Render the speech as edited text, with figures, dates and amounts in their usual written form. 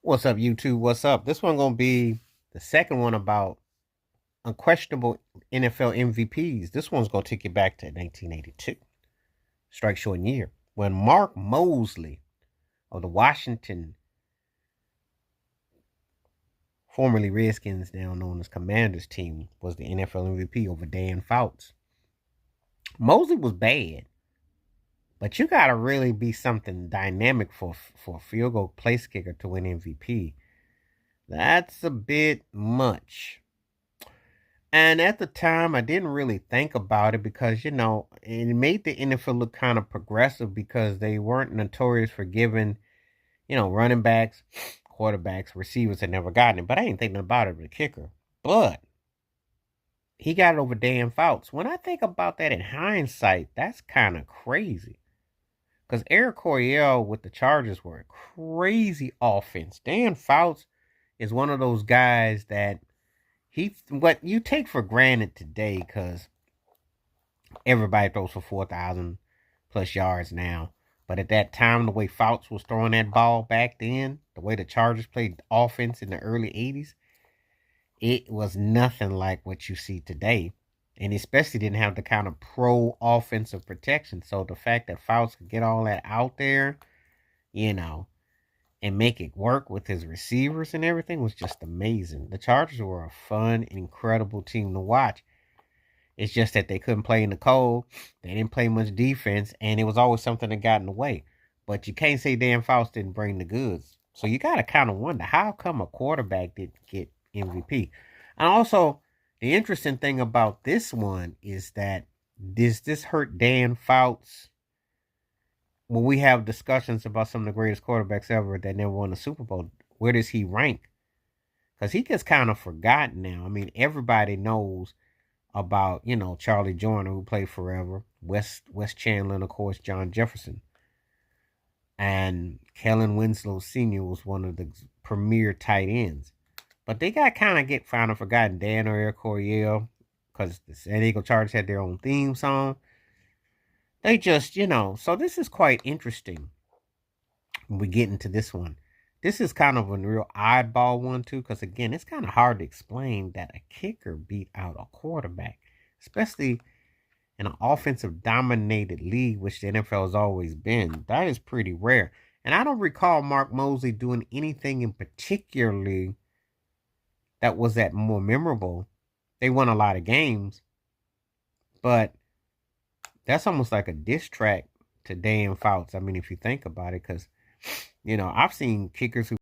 What's up, YouTube? What's up? This one gonna be the second one about unquestionable NFL MVPs. This one's gonna take you back to 1982, strike short year, when Mark Mosley of the Washington, formerly Redskins, now known as Commanders team, was the NFL MVP over Dan Fouts. Mosley was bad, but you gotta really be something dynamic for a field goal place kicker to win MVP. That's a bit much. And at the time, I didn't really think about it because, it made the NFL look kind of progressive because they weren't notorious for giving, running backs, quarterbacks, receivers had never gotten it. But I ain't thinking about it with a kicker. But he got it over Dan Fouts. When I think about that in hindsight, that's kind of crazy. Because Eric Coryell with the Chargers were a crazy offense. Dan Fouts is one of those guys that what you take for granted today because everybody throws for 4,000 plus yards now. But at that time, the way Fouts was throwing that ball back then, the way the Chargers played offense in the early 80s, it was nothing like what you see today. And especially didn't have the kind of pro offensive protection. So the fact that Fouts could get all that out there, and make it work with his receivers and everything was just amazing. The Chargers were a fun, incredible team to watch. It's just that they couldn't play in the cold. They didn't play much defense, and it was always something that got in the way. But you can't say Dan Fouts didn't bring the goods. So you got to kind of wonder, how come a quarterback didn't get MVP? And also, the interesting thing about this one is that does this hurt Dan Fouts when we have discussions about some of the greatest quarterbacks ever that never won a Super Bowl? Where does he rank? Because he gets kind of forgotten now. I mean, everybody knows about, Charlie Joyner, who played forever, Wes Chandler, and of course John Jefferson. And Kellen Winslow Sr. was one of the premier tight ends. But they got kind of forgotten. Dan or Eric Coryell, because the San Diego Chargers had their own theme song. They just, so this is quite interesting when we get into this one. This is kind of a real oddball one, too, because, again, it's kind of hard to explain that a kicker beat out a quarterback, especially in an offensive dominated league, which the NFL has always been. That is pretty rare. And I don't recall Mark Mosley doing anything in particularly that was that more memorable. They won a lot of games, but that's almost like a diss track to Dan Fouts. I mean, if you think about it, because, I've seen kickers who